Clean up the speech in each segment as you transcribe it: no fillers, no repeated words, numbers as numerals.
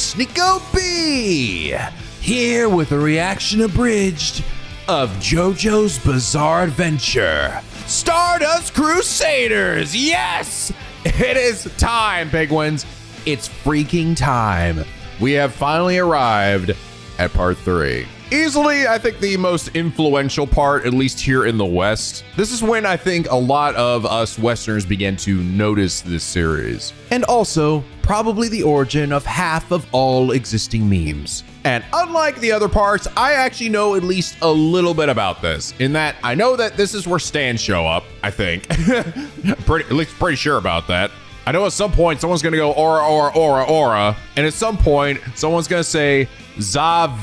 host, NicoB, here with a reaction abridged of Jojo's bizarre adventure, Stardust Crusaders. Yes, it is time, penguins. It's freaking time. We have finally arrived at part 3. Easily, I think the most influential part, at least here in the West. This is when I think a lot of us Westerners began to notice this series. And also, probably the origin of half of all existing memes. And unlike the other parts, I actually know at least a little bit about this, in that I know that this is where stands show up, I think. At least pretty sure about that. I know at some point someone's gonna go aura, aura, aura, aura, and at some point someone's gonna say Sabarudo,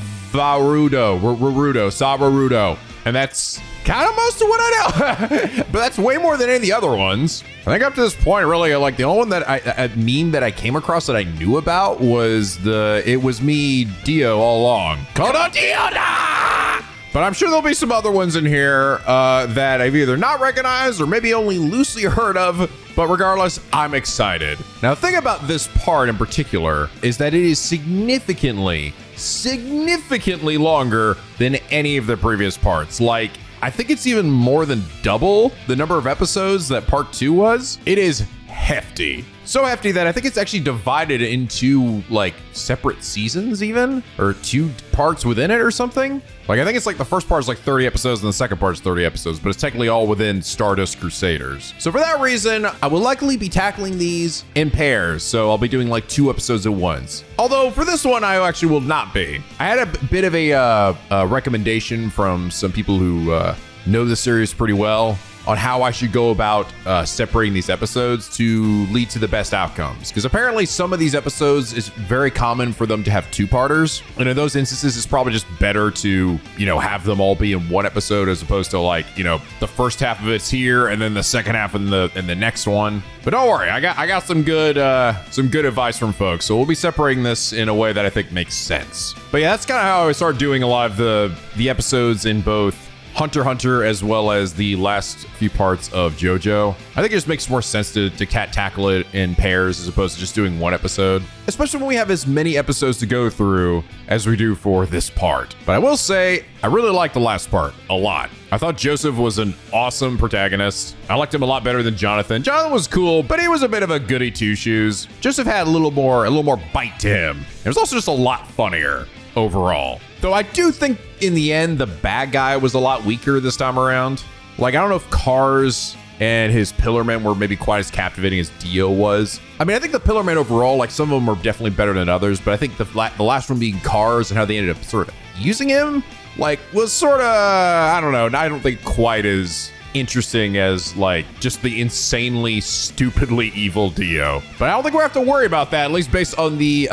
and that's kind of most of what I know. But that's way more than any of the other ones. I think up to this point, really, like the only one that I meme that I came across that I knew about was it was me, Dio, all along. Kodo Dio da! But I'm sure there'll be some other ones in here that I've either not recognized or maybe only loosely heard of. But regardless, I'm excited. Now, the thing about this part in particular is that it is significantly longer than any of the previous parts. Like, I think it's even more than double the number of episodes that part 2 was. It is hefty. So hefty that I think it's actually divided into like separate seasons even, or 2 parts within it or something. Like I think it's like the first part is like 30 episodes and the second part is 30 episodes, but it's technically all within Stardust Crusaders. So for that reason, I will likely be tackling these in pairs. So I'll be doing like 2 episodes at once. Although for this one, I actually will not be. I had a bit of a recommendation from some people who know the series pretty well on how I should go about separating these episodes to lead to the best outcomes. Because apparently some of these episodes is very common for them to have 2-parters. And in those instances, it's probably just better to, have them all be in one episode as opposed to like, the first half of it's here and then the second half in the next one. But don't worry, I got some good advice from folks. So we'll be separating this in a way that I think makes sense. But yeah, that's kind of how I started doing a lot of the episodes in both Hunter x Hunter as well as the last few parts of Jojo. I think it just makes more sense to tackle it in pairs as opposed to just doing one episode, especially when we have as many episodes to go through as we do for this part. But I will say, I really liked the last part a lot. I thought Joseph was an awesome protagonist. I liked him a lot better than Jonathan. Jonathan was cool, but he was a bit of a goody two-shoes. Joseph had a little more bite to him. It was also just a lot funnier overall. Though I do think in the end, the bad guy was a lot weaker this time around. Like, I don't know if Cars and his Pillarmen were maybe quite as captivating as Dio was. I mean, I think the Pillarmen overall, like some of them are definitely better than others, but I think the last one being Cars and how they ended up sort of using him, like, was sort of, I don't know, I don't think quite as interesting as like just the insanely stupidly evil Dio. But I don't think we have to worry about that, at least based on the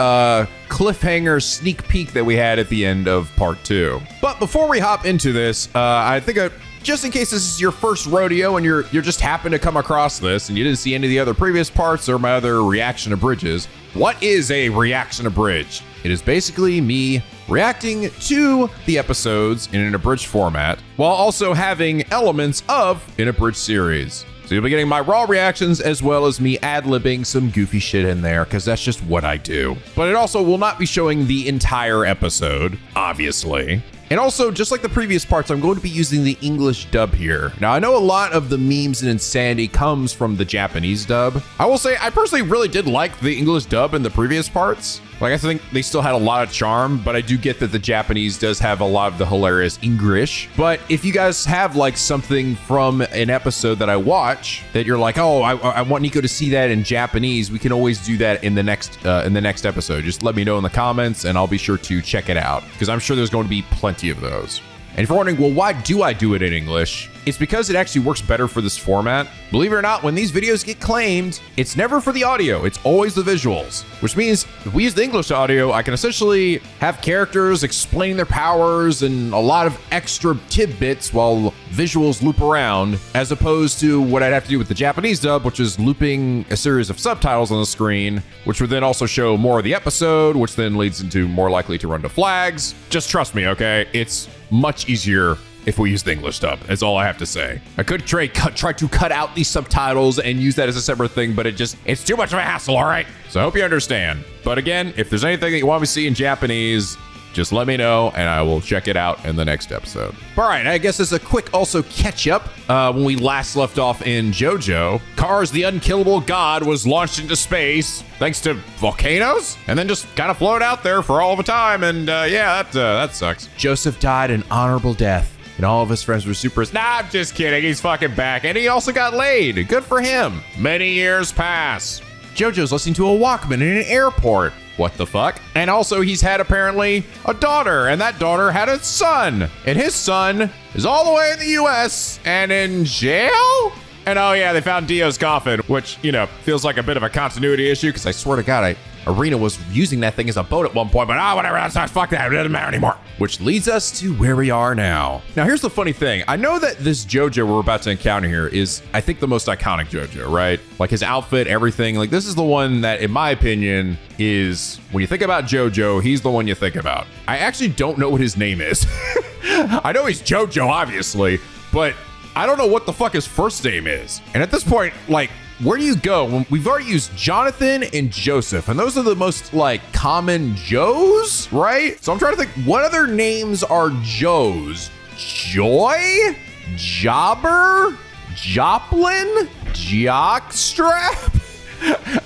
cliffhanger sneak peek that we had at the end of part 2. But before we hop into this, I think just in case this is your first rodeo and you're just happen to come across this and you didn't see any of the other previous parts or my other reaction abridges, what is a reaction abridged? It is basically me reacting to the episodes in an abridged format while also having elements of an abridged series. So you'll be getting my raw reactions as well as me ad-libbing some goofy shit in there because that's just what I do. But it also will not be showing the entire episode, obviously. And also, just like the previous parts, I'm going to be using the English dub here. Now, I know a lot of the memes and insanity comes from the Japanese dub. I will say, I personally really did like the English dub in the previous parts. Like, I think they still had a lot of charm, but I do get that the Japanese does have a lot of the hilarious English. But if you guys have like something from an episode that I watch that you're like, oh, I want Nico to see that in Japanese, we can always do that in the next episode. Just let me know in the comments and I'll be sure to check it out because I'm sure there's going to be plenty of those. And if you're wondering, well, why do I do it in English? It's because it actually works better for this format. Believe it or not, when these videos get claimed, it's never for the audio, it's always the visuals, which means if we use the English audio, I can essentially have characters explain their powers and a lot of extra tidbits while visuals loop around, as opposed to what I'd have to do with the Japanese dub, which is looping a series of subtitles on the screen, which would then also show more of the episode, which then leads into more likely to run to flags. Just trust me, okay? It's much easier if we use the English dub. That's all I have to say. I could try to cut out these subtitles and use that as a separate thing, but it's too much of a hassle, all right? So I hope you understand. But again, if there's anything that you want me to see in Japanese, just let me know and I will check it out in the next episode. All right, I guess as a quick also catch up, when we last left off in Jojo, Kars the unkillable god was launched into space thanks to volcanoes and then just kind of floated out there for all of a time. And yeah, that sucks. Joseph died an honorable death and all of his friends were super. Nah, I'm just kidding. He's fucking back and he also got laid. Good for him. Many years pass. Jojo's listening to a Walkman in an airport. What the fuck? And also he's had apparently a daughter and that daughter had a son and his son is all the way in the US and in jail? And oh yeah, they found Dio's coffin, which, you know, feels like a bit of a continuity issue because I swear to God, Arena was using that thing as a boat at one point, but whatever, fuck that, it doesn't matter anymore. Which leads us to where we are now. Now, here's the funny thing. I know that this Jojo we're about to encounter here is, I think, the most iconic Jojo, right? Like his outfit, everything. Like this is the one that, in my opinion, is, when you think about Jojo, he's the one you think about. I actually don't know what his name is. I know he's Jojo, obviously, but I don't know what the fuck his first name is. And at this point, like, where do you go? We've already used Jonathan and Joseph, and those are the most like common Joes, right? So I'm trying to think, what other names are Joes? Joy? Jobber? Joplin? Jockstrap?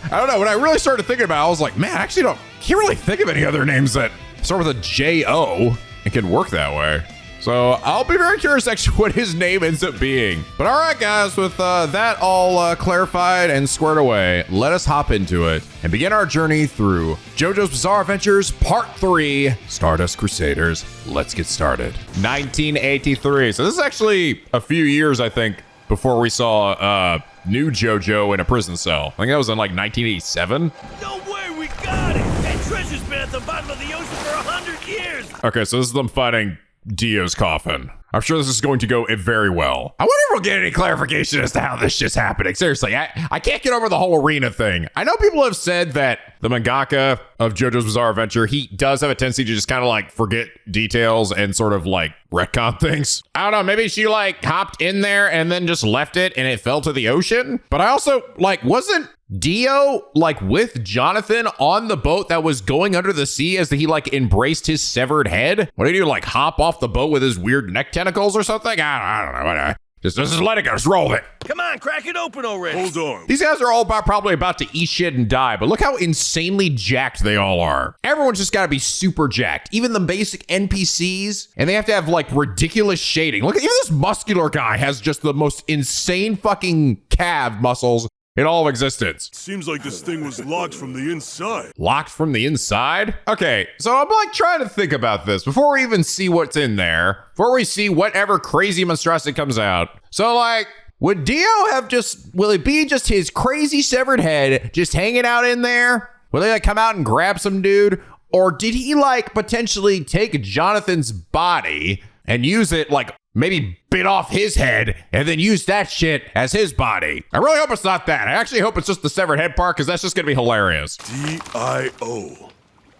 I don't know. When I really started thinking about it, I was like, man, I actually can't really think of any other names that start with a J-O and can work that way. So I'll be very curious actually what his name ends up being. But all right, guys, with that all clarified and squared away, let us hop into it and begin our journey through JoJo's Bizarre Adventures Part 3, Stardust Crusaders. Let's get started. 1983. So this is actually a few years, I think, before we saw new JoJo in a prison cell. I think that was in like 1987. No way, we got it! That treasure's been at the bottom of the ocean for 100 years! Okay, so this is them fighting Dio's coffin. I'm sure this is going to go very well. I wonder if we'll get any clarification as to how this shit's happening. Seriously, I can't get over the whole arena thing. I know people have said that the mangaka of JoJo's Bizarre Adventure, he does have a tendency to just kind of like forget details and sort of like retcon things. I don't know, maybe she like hopped in there and then just left it and it fell to the ocean. But I also like, wasn't Dio like with Jonathan on the boat that was going under the sea as he like embraced his severed head? What did he do, like hop off the boat with his weird neck tentacles or something? I don't know. Whatever. Just let it go. Just roll it. Come on, crack it open already. Hold on. These guys are all probably about to eat shit and die, but look how insanely jacked they all are. Everyone's just got to be super jacked. Even the basic NPCs, and they have to have like ridiculous shading. Look, even this muscular guy has just the most insane fucking calf muscles in all of existence. Seems like this thing was locked from the inside. Locked from the inside? Okay, so I'm like trying to think about this before we even see what's in there, before we see whatever crazy monstrosity comes out. So like, would Dio have will it be just his crazy severed head just hanging out in there? Will they like come out and grab some dude? Or did he like potentially take Jonathan's body and use it like maybe bit off his head and then use that shit as his body? I really hope it's not that. I actually hope it's just the severed head part because that's just gonna be hilarious. D-I-O.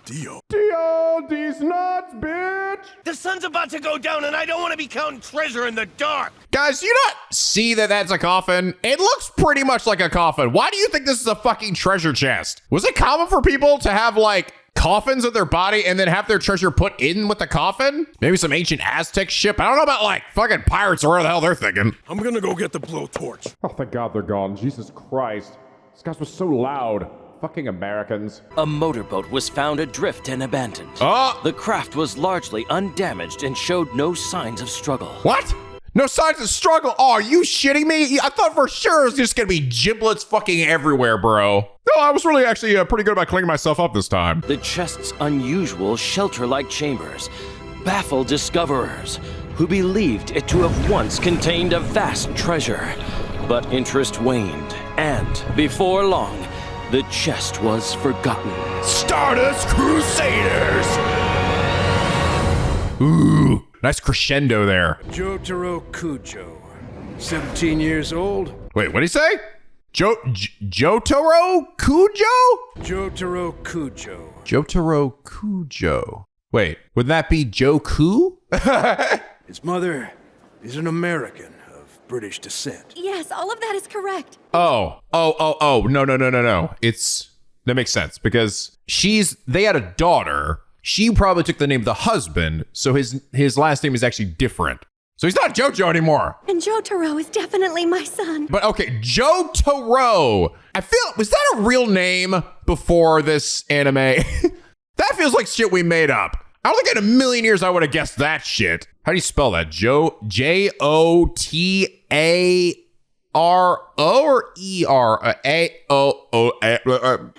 Dio. Dio, these nuts, bitch! The sun's about to go down and I don't want to be counting treasure in the dark. Guys, do you not see that that's a coffin? It looks pretty much like a coffin. Why do you think this is a fucking treasure chest? Was it common for people to have like coffins of their body and then have their treasure put in with the coffin? Maybe some ancient Aztec ship. I don't know about like fucking pirates or where the hell they're thinking. I'm gonna go get the blowtorch. Oh, thank God they're gone. Jesus Christ. This guy was so loud. Fucking Americans. A motorboat was found adrift and abandoned. Oh! The craft was largely undamaged and showed no signs of struggle. What? No signs of struggle? Oh, are you shitting me? I thought for sure it was just gonna be giblets fucking everywhere, bro. No, I was really actually pretty good about cleaning myself up this time. The chest's unusual shelter-like chambers baffled discoverers who believed it to have once contained a vast treasure. But interest waned, and before long, the chest was forgotten. Stardust Crusaders! Ooh, nice crescendo there. Jotaro Kujo, 17 years old. Wait, what'd he say? Jotaro Kujo? Jotaro Kujo. Jotaro Kujo. Wait, would that be Joku? His mother He's an American of British descent. Yes, all of that is correct. Oh, no. That makes sense because they had a daughter. She probably took the name of the husband, so his last name is actually different. So he's not Jojo anymore. And Jotaro is definitely my son. But okay, Jotaro. Was that a real name before this anime? That feels like shit we made up. I don't think in a million years I would have guessed that shit. How do you spell that? Jotaro or ERAOO?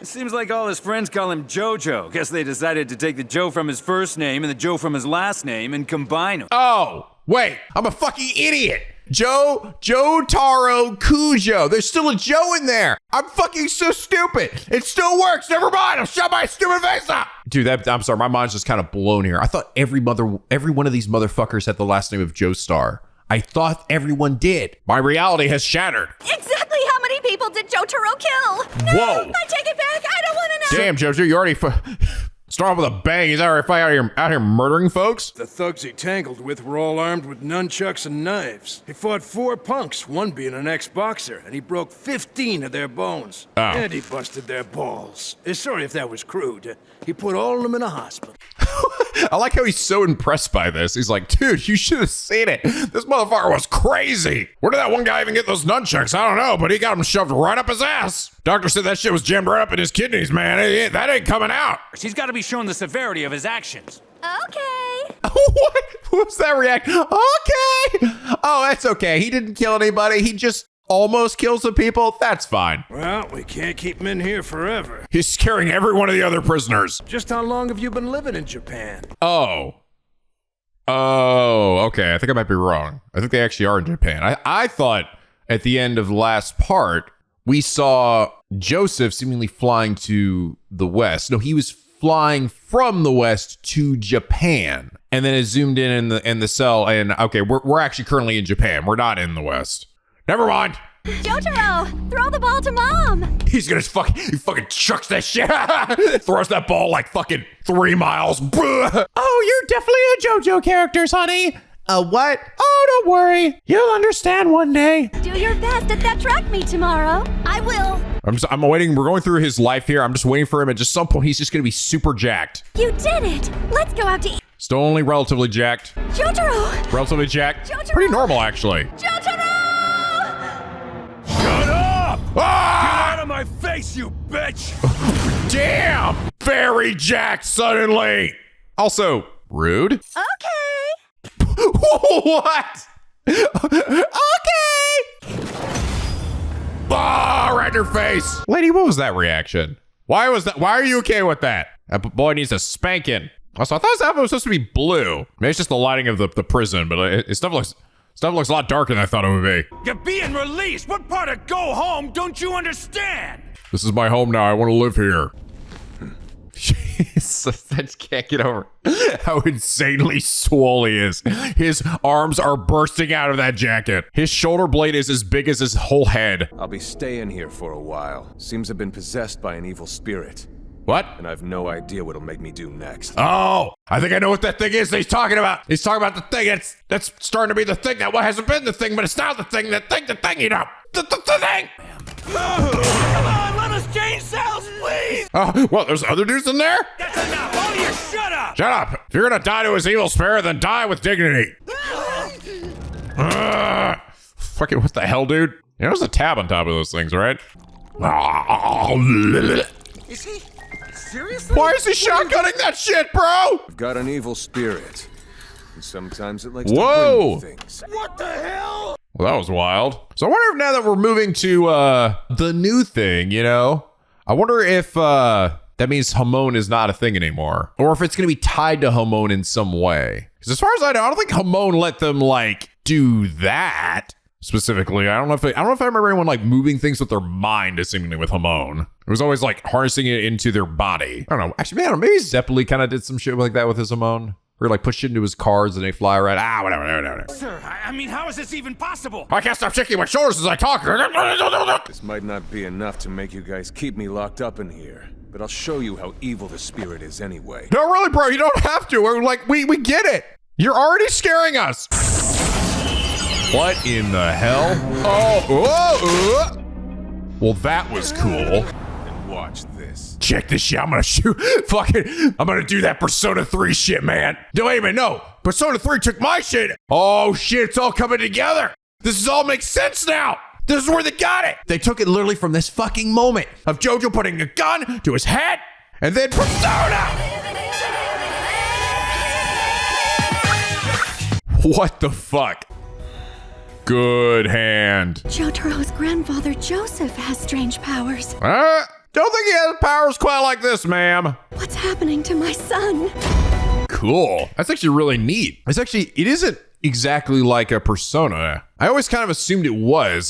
It seems like all his friends call him Jojo. Guess they decided to take the Joe from his first name and the Joe from his last name and combine them. Oh, wait, I'm a fucking idiot. Jotaro Kujo. There's still a Joe in there. I'm fucking so stupid. It still works. Never mind. I'll shut my stupid face up. Dude, I'm sorry. My mind's just kind of blown here. I thought every one of these motherfuckers had the last name of Joestar. I thought everyone did. My reality has shattered. Exactly how many people did Jotaro kill? No, Whoa. I take it back. I don't want to know. Damn, Jojo, you already start off with a bang. He's out here murdering folks. The thugs he tangled with were all armed with nunchucks and knives. He fought 4 punks, one being an ex-boxer, and he broke 15 of their bones. Oh. And he busted their balls. Sorry if that was crude. He put all of them in a hospital. I like how he's so impressed by this. He's like, dude, you should have seen it. This motherfucker was crazy. Where did that one guy even get those nunchucks? I don't know, but he got them shoved right up his ass. Doctor said that shit was jammed right up in his kidneys, man. That ain't coming out. He's got to be shown the severity of his actions. Okay. What was that reaction? Okay. Oh, that's okay. He didn't kill anybody. He just almost killed some people. That's fine. Well, we can't keep him in here forever. He's scaring every one of the other prisoners. Just how long have you been living in Japan? Oh, okay. I think I might be wrong. I think they actually are in Japan. I thought at the end of the last part, we saw Joseph seemingly flying to the west. No, he was flying from the west to Japan. And then it zoomed in the cell. And okay, we're actually currently in Japan. We're not in the west. Never mind. Jotaro, throw the ball to Mom. He fucking chucks that shit. Throws that ball like fucking 3 miles. Oh, you're definitely a JoJo character, honey. A what? Oh, don't worry. You'll understand one day. Do your best at that track meet tomorrow. I will. I'm waiting. We're going through his life here. I'm just waiting for him. At just some point, he's just going to be super jacked. You did it. Let's go out to eat. Still only relatively jacked. Jotaro. Relatively jacked. Jotaro. Pretty normal, actually. Jotaro! Shut up! Ah! Get out of my face, you bitch! Damn! Very jacked suddenly. Also, rude. Okay. What? Okay. Ah, right in her face. Lady, what was that reaction? Why are you okay with that? That boy needs a spanking. Also, I thought that was supposed to be blue. Maybe it's just the lighting of the prison, but stuff looks a lot darker than I thought it would be. You're being released! What part of go home don't you understand? This is my home now. I want to live here. Jesus, I just can't get over how insanely swole he is. His arms are bursting out of that jacket. His shoulder blade is as big as his whole head. I'll be staying here for a while. Seems I've been possessed by an evil spirit. What? And I've no idea what'll make me do next. Oh, I think I know what that thing is that he's talking about. He's talking about the thing that's starting to be the thing that hasn't been the thing, but it's now the thing, the thing, you know. The thing! Come on, let us change cells, please! Oh, well, there's other dudes in there? That's enough! All you shut up! Shut up! If you're gonna die to his evil spirit, then die with dignity. Fucking what the hell, dude? You know, there's a tab on top of those things, right? Is he? Seriously? Why is he shotgunning that shit, bro? I've got an evil spirit. And sometimes it likes Whoa. to bring me things. What the hell? Well, that was wild. So I wonder if now that we're moving to the new thing, you know, I wonder if that means Hamon is not a thing anymore, or if it's going to be tied to Hamon in some way. Because as far as I know, I don't think Hamon let them like do that specifically. I don't know if I remember anyone like moving things with their mind, seemingly with Hamon. It was always like harnessing it into their body. I don't know. Actually, man, maybe Zeppeli kind of did some shit like that with his Hamon. Or like push it into his cars and they fly around. Whatever. Sir, I mean, how is this even possible? I can't stop shaking my shoulders as I talk. This might not be enough to make you guys keep me locked up in here, but I'll show you how evil the spirit is anyway. No, really, bro, you don't have to. We're like, we get it. You're already scaring us. What in the hell? Oh, well, that was cool. And watch this. Check this shit. I'm gonna shoot. Fucking, I'm gonna do that Persona 3 shit, man. Don't even know. Persona 3 took my shit. Oh shit, it's all coming together. This is all makes sense now. This is where they got it. They took it literally from this fucking moment of Jojo putting a gun to his head and then Persona. What the fuck? Good hand. Jotaro's grandfather Joseph has strange powers. Don't think he has powers quite like this, ma'am. What's happening to my son? Cool. That's actually really neat. It isn't exactly like a Persona. I always kind of assumed it was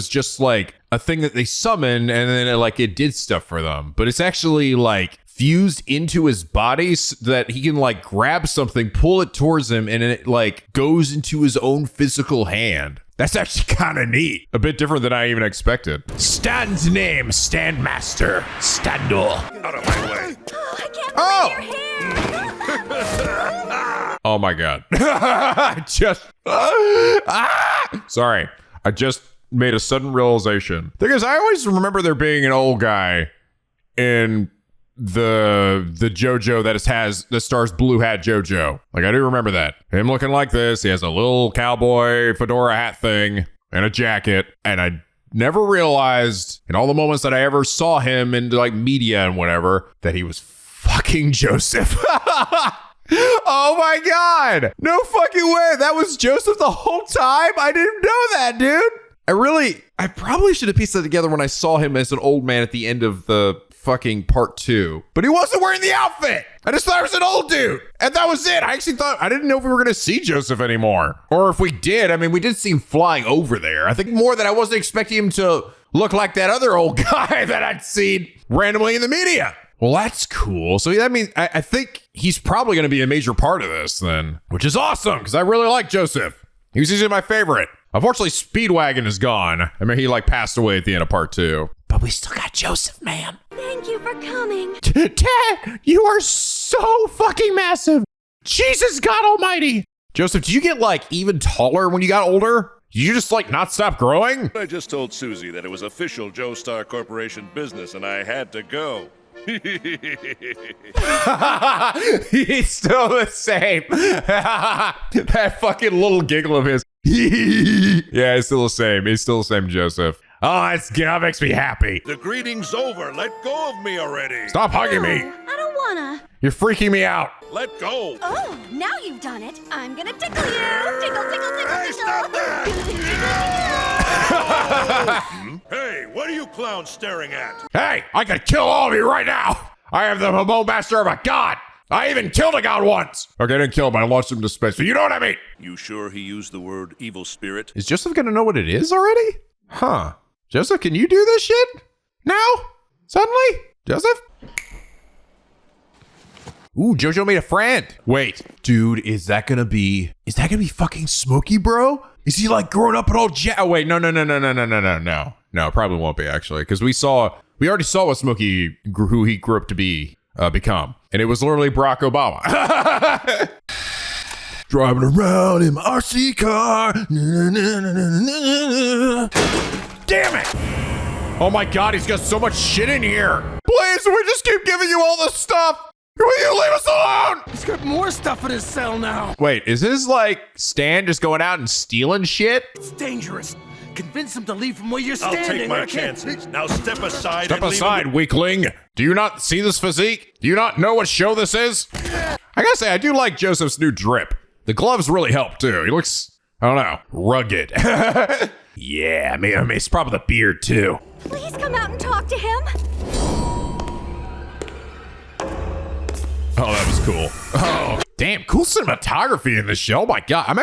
just like a thing that they summon and then it did stuff for them. But it's actually like fused into his body so that he can like grab something, pull it towards him, and it like goes into his own physical hand. That's actually kind of neat. A bit different than I even expected. Stan's name, Stand Master, Standor. Out of my way. Oh, I can't believe your hair. Oh my God. Sorry. I just made a sudden realization. Thing is, I always remember there being an old guy in the Jojo that stars Blue Hat Jojo. Like, I do remember that. Him looking like this. He has a little cowboy fedora hat thing and a jacket. And I never realized in all the moments that I ever saw him in like media and whatever that he was fucking Joseph. Oh my God. No fucking way. That was Joseph the whole time? I didn't know that, dude. I probably should have pieced that together when I saw him as an old man at the end of the fucking part 2. But he wasn't wearing the outfit. I just thought it was an old dude. And that was it. I didn't know if we were going to see Joseph anymore. Or if we did, I mean, we did see him flying over there. I think more that I wasn't expecting him to look like that other old guy that I'd seen randomly in the media. Well, that's cool. So that means I think he's probably going to be a major part of this then, which is awesome because I really like Joseph. He was usually my favorite. Unfortunately, Speedwagon is gone. I mean, he like passed away at the end of part 2. But we still got Joseph, ma'am. Thank you for coming. Ted, you are so fucking massive. Jesus God Almighty. Joseph, did you get like even taller when you got older? Did you just like not stop growing? I just told Susie that it was official Joestar Corporation business and I had to go. He's still the same. That fucking little giggle of his. Yeah, he's still the same. He's still the same, Joseph. Oh, that makes me happy. The greeting's over. Let go of me already. Stop hugging me. I don't wanna. You're freaking me out. Let go. Oh, now you've done it. I'm gonna tickle you. Tickle, tickle, tickle, Hey, tickle. stop Hey, what are you clowns staring at? Hey, I could kill all of you right now. I am the master of a god. I even killed a god once. Okay, I didn't kill him, but I launched him to space. But you know what I mean. You sure he used the word evil spirit? Is Joseph gonna know what it is already? Huh. Joseph, can you do this shit? Now? Suddenly? Joseph? Ooh, Jojo made a friend. Wait, dude, is that gonna be fucking Smokey, bro? Is he like growing up and all oh wait, no. No, probably won't be actually. Because we already saw what Smokey, who he grew up to be, become. And it was literally Barack Obama. Driving around in my RC car. Damn it! Oh my God, he's got so much shit in here. Please, we just keep giving you all this stuff. Will you leave us alone? He's got more stuff in his cell now. Wait, is his like Stan just going out and stealing shit? It's dangerous. Convince him to leave from where you're I'll standing. take my Araki. chances. Now step aside Step and leave aside, him. weakling. Do you not see this physique? Do you not know what show this is? I gotta say, I do like Joseph's new drip. The gloves really help too. He looks, I don't know, rugged. Yeah, I mean, it's probably the beard too. Please come out and talk to him. Oh, that was cool. Oh, damn, cool cinematography in this show. Oh my God, I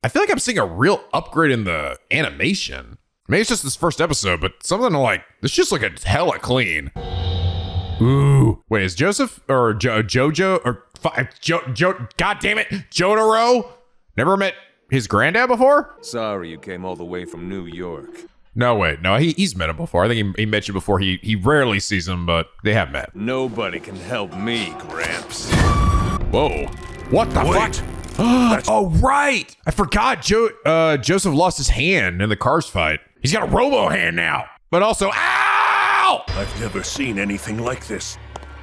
feel like I'm seeing a real upgrade in the animation. Maybe it's just this first episode, but something like, this just like a hella clean. Ooh, wait, is Joseph or Jojo or God damn it, Jotaro never met his granddad before? Sorry you came all the way from New York. No, wait, no, he's met him before. I think he met you before. He rarely sees him, but they have met. Nobody can help me, Gramps. Whoa, what the Wait. fuck? Oh, right. I forgot Joseph lost his hand in the Cars fight. He's got a robo hand now, but also, ow! I've never seen anything like this.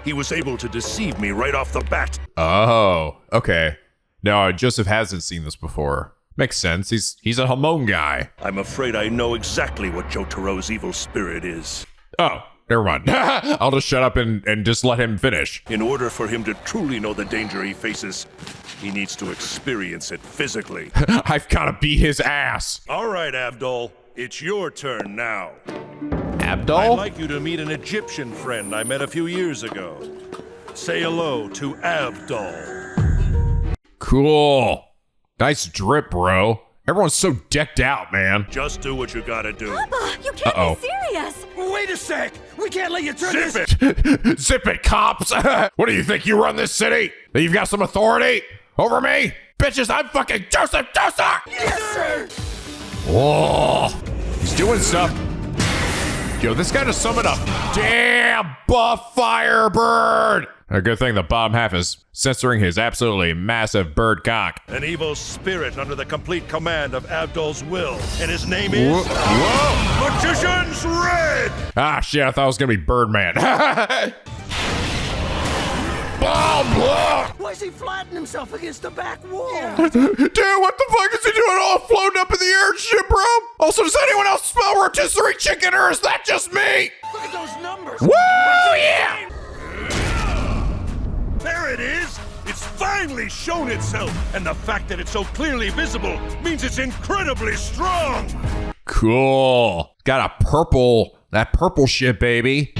He was able to deceive me right off the bat. Oh, okay. No, Joseph hasn't seen this before. Makes sense. He's a Hamon guy. I'm afraid I know exactly what Jotaro's evil spirit is. Oh, never mind. I'll just shut up and just let him finish. In order for him to truly know the danger he faces, he needs to experience it physically. I've got to beat his ass. All right, Abdul. It's your turn now. Abdul? I'd like you to meet an Egyptian friend I met a few years ago. Say hello to Abdul. Cool. Nice drip, bro. Everyone's so decked out, man. Just do what you gotta do. Papa, you can't be serious. Wait a sec! We can't let you turn Zip this- it! Zip it, cops. What do you think, you run this city? That you've got some authority over me? Bitches, I'm fucking Joseph Joestar! Yes, sir! Whoa. He's doing stuff. Yo, this guy just summoned a damn buff firebird. A good thing the bottom half is censoring his absolutely massive bird cock. An evil spirit under the complete command of Abdul's will. And his name is... Whoa. Magician's Red! Ah, shit, I thought it was gonna be Birdman. Why is he flattening himself against the back wall? Dude, what the fuck is he doing all floating up in the air and shit, bro? Also, does anyone else smell rotisserie chicken, or is that just me? Look at those numbers! Woo, yeah! There it is! It's finally shown itself! And the fact that it's so clearly visible means it's incredibly strong! Cool. Got that purple shit, baby.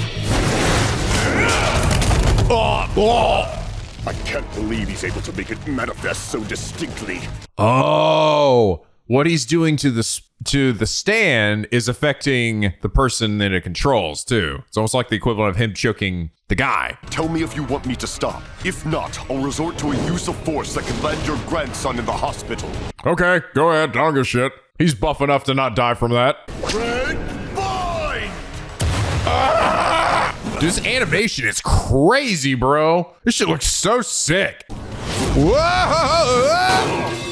I can't believe he's able to make it manifest so distinctly. Oh, what he's doing to the stand is affecting the person that it controls too. It's almost like the equivalent of him choking the guy. Tell me if you want me to stop. If not, I'll resort to a use of force that can land your grandson in the hospital. Okay, go ahead. I don't give a shit. He's buff enough to not die from that. Red, fine! Dude, this animation is crazy, bro. This shit looks so sick. Whoa!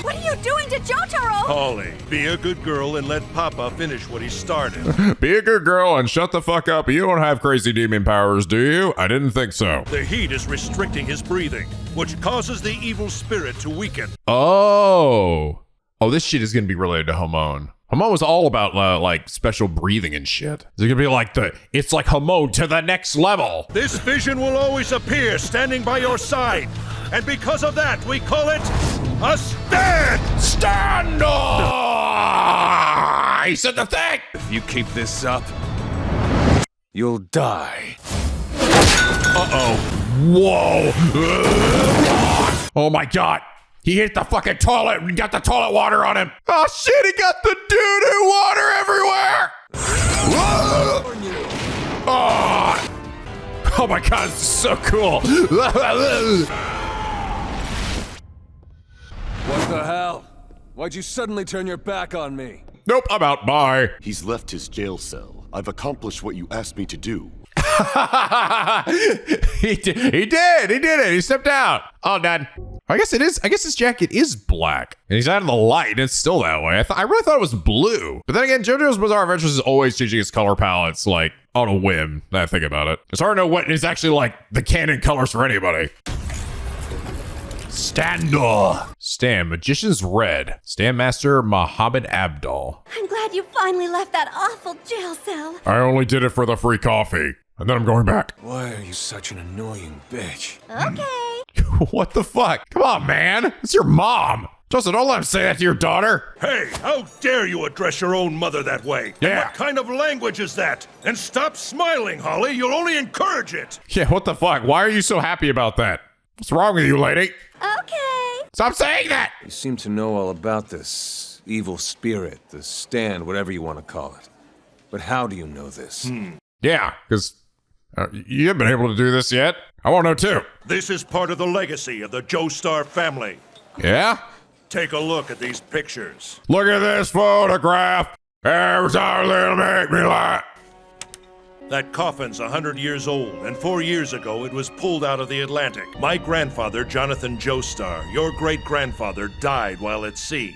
What are you doing to Jotaro? Holly, be a good girl and let Papa finish what he started. Be a good girl and shut the fuck up. You don't have crazy demon powers, do you? I didn't think so. The heat is restricting his breathing, which causes the evil spirit to weaken. Oh, this shit is gonna be related to Hamon. Hamon was all about like special breathing and shit. It's gonna be like it's like Hamon to the next level. This vision will always appear standing by your side. And because of that, we call it a stand! Stand up! He said the thing! If you keep this up, you'll die. Uh-oh. Whoa! Oh my god! He hit the fucking toilet and got the toilet water on him! Oh shit, he got the doo-doo water everywhere! Oh my god, this is so cool! What the hell? Why'd you suddenly turn your back on me? Nope, I'm out, bye. He's left his jail cell. I've accomplished what you asked me to do. He did it. He stepped out. Oh, Dad. I guess his jacket is black. And he's out of the light, and it's still that way. I really thought it was blue. But then again, JoJo's Bizarre Adventures is always changing its color palettes, like, on a whim, now I think about it. It's hard to know what is actually, like, the canon colors for anybody. Stan, Magician's Red. Stand Master Mohammed Abdul. I'm glad you finally left that awful jail cell. I only did it for the free coffee. And then I'm going back. Why are you such an annoying bitch? Okay. What the fuck? Come on, man. It's your mom. Justin, don't let him say that to your daughter. Hey, how dare you address your own mother that way? Yeah. And what kind of language is that? And stop smiling, Holly. You'll only encourage it. Yeah, what the fuck? Why are you so happy about that? What's wrong with you, lady? Okay. Stop saying that! You seem to know all about this evil spirit, the stand, whatever you want to call it. But how do you know this? Yeah, because you haven't been able to do this yet. I want to know too. This is part of the legacy of the Joestar family. Yeah? Take a look at these pictures. Look at this photograph. Every time they'll make me laugh. That coffin's 100 years old, and 4 years ago it was pulled out of the Atlantic. My grandfather, Jonathan Joestar, your great-grandfather, died while at sea.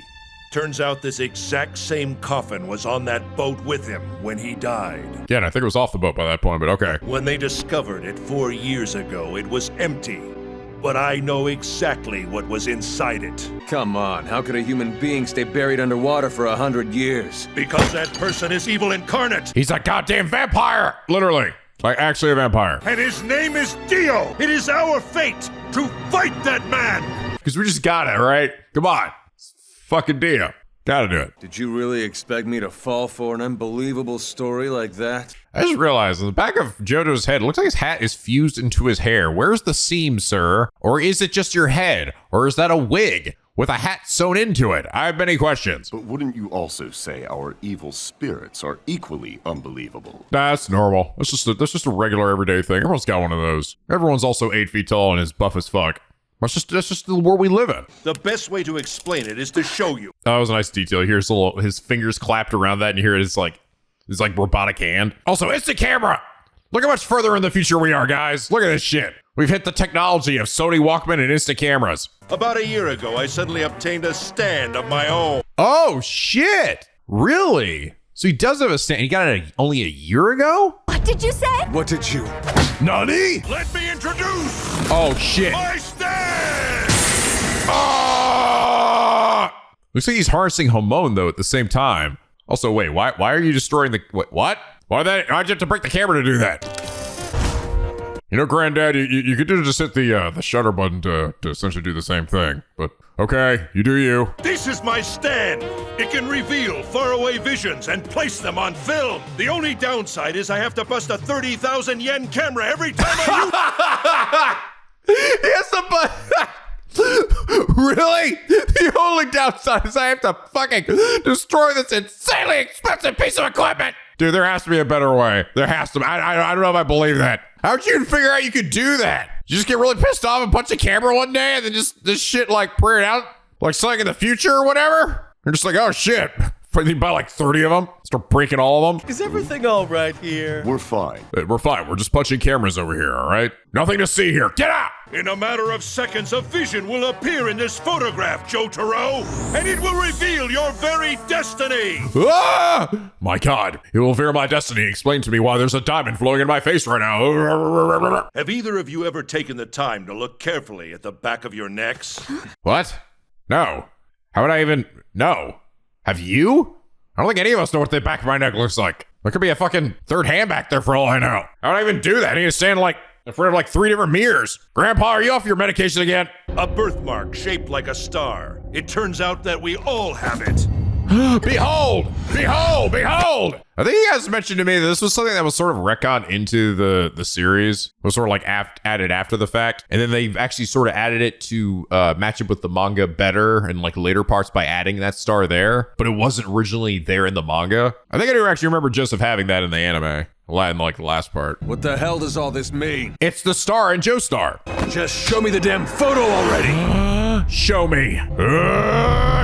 Turns out this exact same coffin was on that boat with him when he died. Yeah, and I think it was off the boat by that point, but okay. When they discovered it 4 years ago, it was empty. But I know exactly what was inside it. Come on, how could a human being stay buried underwater for 100 years? Because that person is evil incarnate. He's a goddamn vampire! Literally. Like, actually a vampire. And his name is Dio! It is our fate to fight that man! Because we just got it, right? Come on. It's fucking Dio. Gotta do it. Did you really expect me to fall for an unbelievable story like that? I just realized on the back of Jojo's head, it looks like his hat is fused into his hair. Where's the seam, sir? Or is it just your head? Or is that a wig with a hat sewn into it? I have many questions. But wouldn't you also say our evil spirits are equally unbelievable? That's normal. That's just a regular everyday thing. Everyone's got one of those. Everyone's also 8 feet tall and is buff as fuck. That's just the world we live in. The best way to explain it is to show you. That was a nice detail. Here's his fingers clapped around that, and you hear it's like robotic hand. Also, it's the camera. Look how much further in the future we are, guys. Look at this shit. We've hit the technology of Sony Walkman and instant cameras. About a year ago, I suddenly obtained a stand of my own. Oh, shit. Really? So he does have a stand. He got it only a year ago? What did you say? What did you? Nani? Let me introduce Oh, shit. my stand! Ah! Looks like he's harnessing Hamon, though, at the same time. Also, wait, why are you destroying the... What? Why'd you have to break the camera to do that? You know, Granddad, you could just hit the shutter button to essentially do the same thing. But, okay, you do you. This is my stand. It can reveal faraway visions and place them on film. The only downside is I have to bust a 30,000 yen camera every time I use Yes, Really? The only downside is I have to fucking destroy this insanely expensive piece of equipment. Dude, there has to be a better way. There has to be. I don't know if I believe that. How'd you figure out you could do that? You just get really pissed off and punch a camera one day and then just this shit like print out like something in the future or whatever? You're just like, oh shit. You buy like 30 of them, start breaking all of them. Is everything all right here? We're fine. We're fine. We're just punching cameras over here, all right? Nothing to see here. Get out! In a matter of seconds, a vision will appear in this photograph, Jotaro, and it will reveal your very destiny! Ah! My God, it will veer my destiny. Explain to me why there's a diamond flowing in my face right now. Have either of you ever taken the time to look carefully at the back of your necks? What? No. How would I even... No. Have you? I don't think any of us know what the back of my neck looks like. There could be a fucking third hand back there for all I know. How would I even do that? I need to stand like in front of like 3 different mirrors. Grandpa, are you off your medication again? A birthmark shaped like a star. It turns out that we all have it. Behold! Behold! Behold! I think you guys mentioned to me that this was something that was sort of retconned into the series. It was sort of like added after the fact. And then they've actually sort of added it to match up with the manga better and like later parts by adding that star there. But it wasn't originally there in the manga. I think I do actually remember Joseph having that in the anime. In like the last part. What the hell does all this mean? It's the star in Joestar. Just show me the damn photo already. Show me.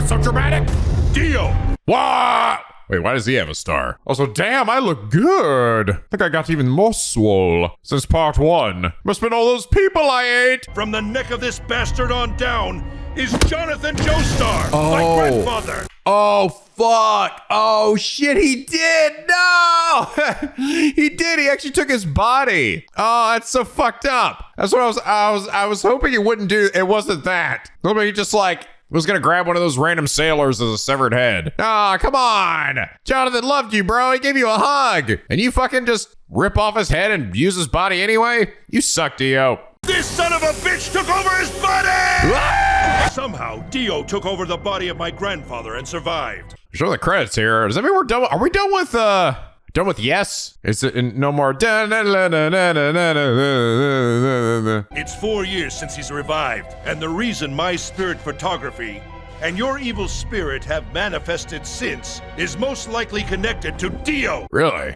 So dramatic. Dio! What? Wait, why does he have a star? Also, damn, I look good. I think I got even more swole since part 1. Must have been all those people I ate. From the neck of this bastard on down is Jonathan Joestar, my grandfather. Oh, fuck. Oh, shit, he did. No! He did. He actually took his body. Oh, that's so fucked up. That's what I was hoping it wouldn't do. It wasn't that. Hoping he just like was gonna grab one of those random sailors as a severed head. Ah, come on. Jonathan loved you, bro. He gave you a hug. And you fucking just rip off his head and use his body anyway? You suck, Dio. This son of a bitch took over his body! Somehow, Dio took over the body of my grandfather and survived. Show the credits here. Does that mean we're done? Are we done with done with yes? Is it no more? It's 4 years since he's revived, and the reason my spirit photography and your evil spirit have manifested since is most likely connected to Dio. Really?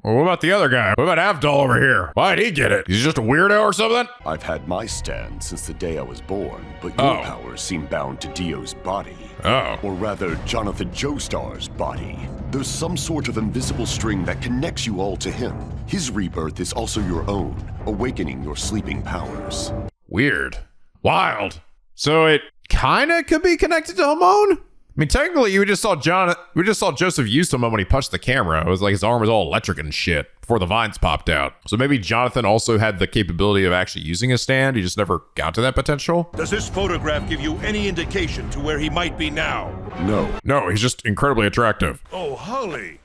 Well, what about the other guy? What about Avdol over here? Why'd he get it? He's just a weirdo or something? I've had my stand since the day I was born, but your powers seem bound to Dio's body. Or rather, Jonathan Joestar's body. There's some sort of invisible string that connects you all to him. His rebirth is also your own, awakening your sleeping powers. Weird. Wild. So it kinda could be connected to Hamon? I mean, technically, we just saw Joseph Joestar when he punched the camera. It was like his arm was all electric and shit before the vines popped out. So maybe Jonathan also had the capability of actually using a stand. He just never got to that potential. Does this photograph give you any indication to where he might be now? No. No, he's just incredibly attractive. Oh, Holly.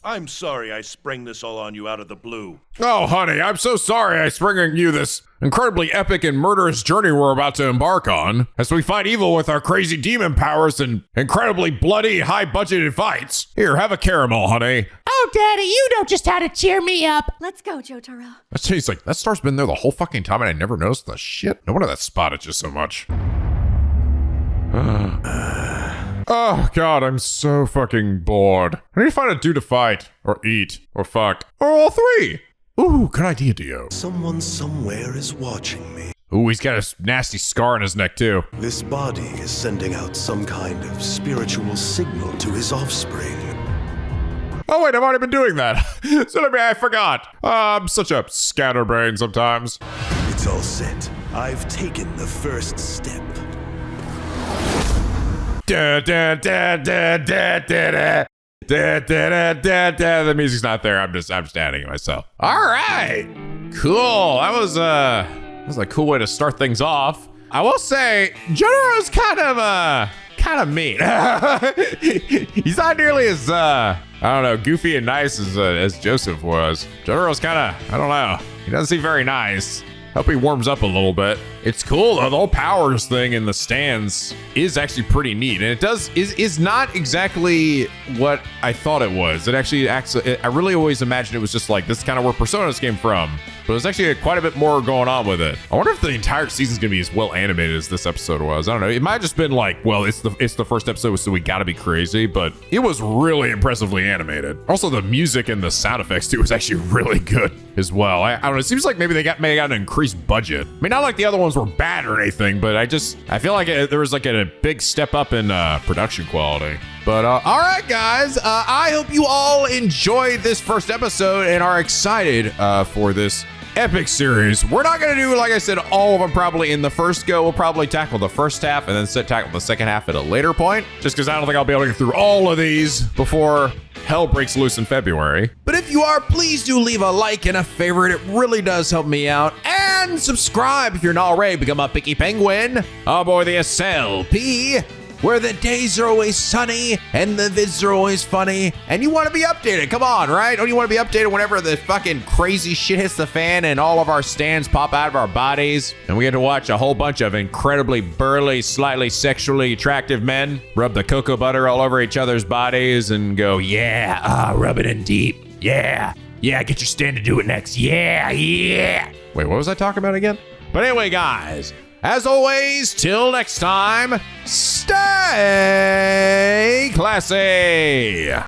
I'm sorry I sprang this all on you out of the blue. Oh, honey, I'm so sorry I sprung on you this incredibly epic and murderous journey we're about to embark on as we fight evil with our crazy demon powers and incredibly bloody, high-budgeted fights. Here, have a caramel, honey. Oh, Daddy, you know just how to cheer me up. Let's go, Jotaro. He's like, that star's been there the whole fucking time and I never noticed the shit. No wonder that spotted you so much. Oh, God, I'm so fucking bored. I need to find a dude to fight, or eat, or fuck, or all three. Ooh, good idea, Dio. Someone somewhere is watching me. Ooh, he's got a nasty scar on his neck, too. This body is sending out some kind of spiritual signal to his offspring. Oh, wait, I've already been doing that. So I forgot. I'm such a scatterbrain sometimes. It's all set. I've taken the first step. The music's not there. I'm just adding it myself. All right, cool. That was a cool way to start things off. I will say, Jotaro's kind of mean. He's not nearly as I don't know, goofy and nice as Joseph was. Jotaro's kind of, I don't know. He doesn't seem very nice. Hope he warms up a little bit. It's cool though. The whole powers thing in the stands is actually pretty neat, and it is not exactly what I thought it was. It actually acts. I really always imagined it was just like this is kind of where Personas came from, but there's actually quite a bit more going on with it. I wonder if the entire season's gonna be as well animated as this episode was. I don't know. It might have just been like, well, it's the first episode, so we gotta be crazy, but it was really impressively animated. Also, the music and the sound effects too was actually really good as well. I don't know. It seems like maybe they got an increased budget. I mean, not like the other ones were bad or anything, but I feel like there was like a big step up in production quality. But all right, guys, I hope you all enjoyed this first episode and are excited for this epic series. We're not gonna do, like I said, all of them probably in the first go. We'll probably tackle the first half and then tackle the second half at a later point, just because I don't think I'll be able to get through all of these before hell breaks loose in February. But if you are, please do leave a like and a favorite. It really does help me out. And subscribe if you're not already. Become a picky penguin aboard the SLP, where the days are always sunny and the vids are always funny, and you want to be updated. Come on, right? Don't you want to be updated whenever the fucking crazy shit hits the fan and all of our stands pop out of our bodies, and we get to watch a whole bunch of incredibly burly, slightly sexually attractive men rub the cocoa butter all over each other's bodies and go, yeah, rub it in deep. Yeah, get your stand to do it next. Yeah. Wait, what was I talking about again? But anyway, guys, as always, till next time, stay classy.